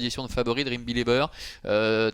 position de favori, Dream Believer,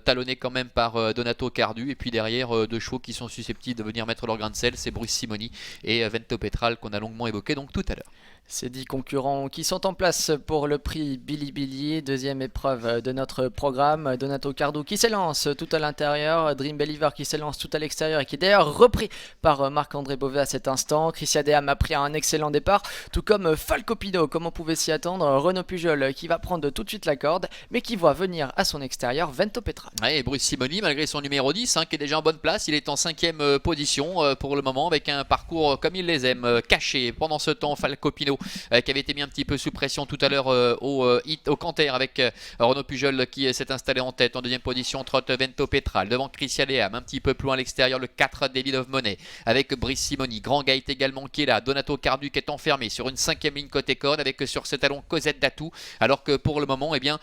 talonné quand même par Donato Cardu, et puis derrière deux chevaux qui sont susceptibles de venir mettre leur grain de sel, c'est Bruce Simoni et Vento Petral qu'on a longuement évoqué donc tout à l'heure. Ces 10 concurrents qui sont en place pour le prix Bilibili, deuxième épreuve de notre programme. Donato Cardu qui s'élance tout à l'intérieur, Dream Believer qui s'élance tout à l'extérieur et qui est d'ailleurs repris par Marc-André Beauvais à cet instant. Christian Deham a pris un excellent départ, tout comme Falco Pino, comme on pouvait s'y attendre. Renaud Pujol qui va prendre tout de suite la corde, mais qui voit venir à son extérieur Vento Petral. Ouais, et Bruce Simoni, malgré son numéro 10, qui est déjà en bonne place, il est en 5ème position pour le moment, avec un parcours comme il les aime, caché. Pendant ce temps, Falco Pino qui avait été mis un petit peu sous pression tout à l'heure au canter avec Renaud Pujol qui s'est installé en tête. En deuxième position, trotte Vento Petral devant Christian Deham, un petit peu plus loin à l'extérieur, le 4 David of Money avec Brice Simoni. Grand Gaët également qui est là, Donato Cardu qui est enfermé sur une 5ème ligne côté corde avec sur ses talons Cosette Datou, alors que pour le moment, eh bien,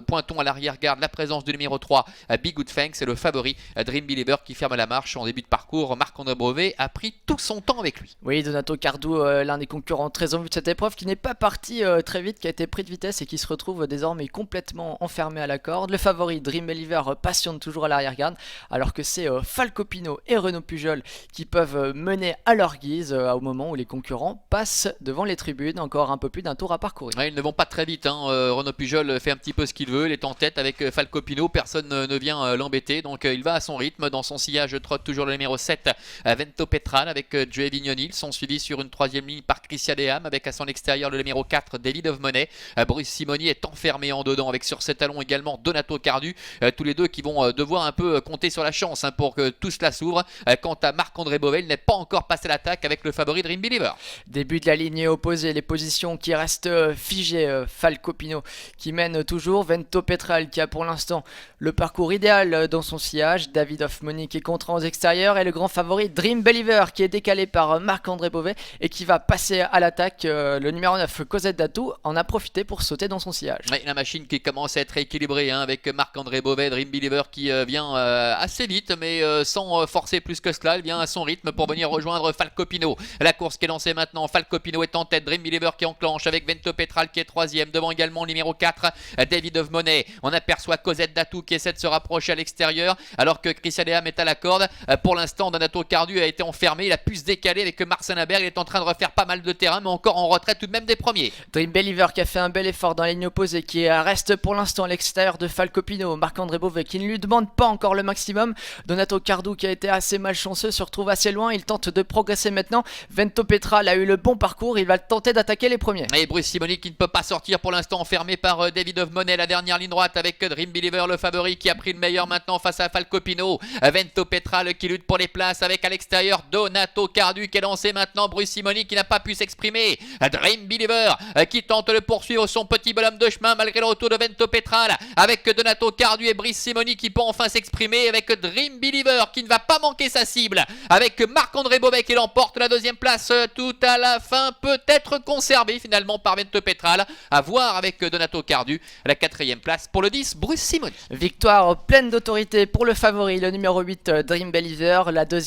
pointons à l'arrière-garde la présence du numéro 3 Big Good Fang, c'est le favori Dream Believer qui ferme la marche en début de parcours. Marc-André Beauvais a pris tout son temps avec lui. Oui, Donato Cardu, l'un des concurrents très en vue de cette épreuve, qui n'est pas parti très vite, qui a été pris de vitesse et qui se retrouve désormais complètement enfermé à la corde. Le favori Dream Believer patiente toujours à l'arrière-garde, alors que c'est Falco Pino et Renaud Pujol qui peuvent mener à leur guise au moment où les concurrents passent devant les tribunes. Encore un peu plus d'un tour à parcourir. Ouais, ils ne vont pas très vite, Renaud Pujol fait un petit peu ce qu'il veut, il est en tête avec Falco Pino, personne ne vient l'embêter, donc il va à son rythme. Dans son sillage trotte toujours le numéro 7 Vento Petral avec Joey Vignoni. Ils sont suivis sur une 3ème ligne par Christian Deham avec à son extérieur le numéro 4 David of Money. Bruce Simoni est enfermé en dedans avec sur ses talons également Donato Cardu, tous les deux qui vont devoir un peu compter sur la chance pour que tout cela s'ouvre. Quant à Marc-André Beauvais, il n'est pas encore passé à l'attaque avec le favori Dream Believer. Début de la ligne opposée, les positions qui restent figées. Falco Pino qui mène toujours, Vento Petral qui a pour l'instant le parcours idéal dans son sillage, David of Money qui est contraint aux extérieurs et le grand favori Dream Believer qui est décalé par Marc-André Beauvais et qui va passer à l'attaque. Le numéro 9 Cosette Datou en a profité pour sauter dans son sillage. Ouais, la machine qui commence à être équilibrée avec Marc-André Beauvais, Dream Believer qui vient assez vite mais sans forcer plus que cela, il vient à son rythme pour venir rejoindre Falco Pino. La course qui est lancée maintenant, Falco Pino est en tête, Dream Believer qui enclenche avec Vento Petral qui est 3ème, devant également le numéro 4 David of Money. On aperçoit Cosette Datou qui essaie de se rapprocher à l'extérieur alors que Christian Deham est à la corde. Pour l'instant, Donato Cardu a été enfermé, il a pu se décaler avec Marcin Haberg, il est en train de refaire pas mal de terrain mais encore en retrait tout de même des premiers. Dream Believer qui a fait un bel effort dans la ligne opposée, qui reste pour l'instant à l'extérieur de Falco Pino. Marc-André Beauvais qui ne lui demande pas encore le maximum. Donato Cardu qui a été assez malchanceux se retrouve assez loin, il tente de progresser maintenant. Vento Petral a eu le bon parcours, il va tenter d'attaquer les premiers. Et Bruce Simoni qui ne peut pas sortir pour l'instant, enfermé par David of Money, la dernière ligne droite avec Dream Believer le favori qui a pris le meilleur maintenant face à Falco Pino. Vento Petral qui lutte pour les places avec à l'extérieur Donato Cardu qui est lancé maintenant. Bruce Simoni qui n'a pas pu s'exprimer. Dream Believer qui tente de poursuivre son petit bonhomme de chemin malgré le retour de Vento Petral avec Donato Cardu et Brice Simoni qui peut enfin s'exprimer, avec Dream Believer qui ne va pas manquer sa cible, avec Marc-André Beauvais qui l'emporte la deuxième place tout à la fin, peut-être conservé finalement par Vento Petral, à voir avec Donato Cardu, la 4ème place pour le 10 Bruce Simoni. Victoire pleine d'autorité pour le favori, le numéro 8 Dream Believer, la deuxième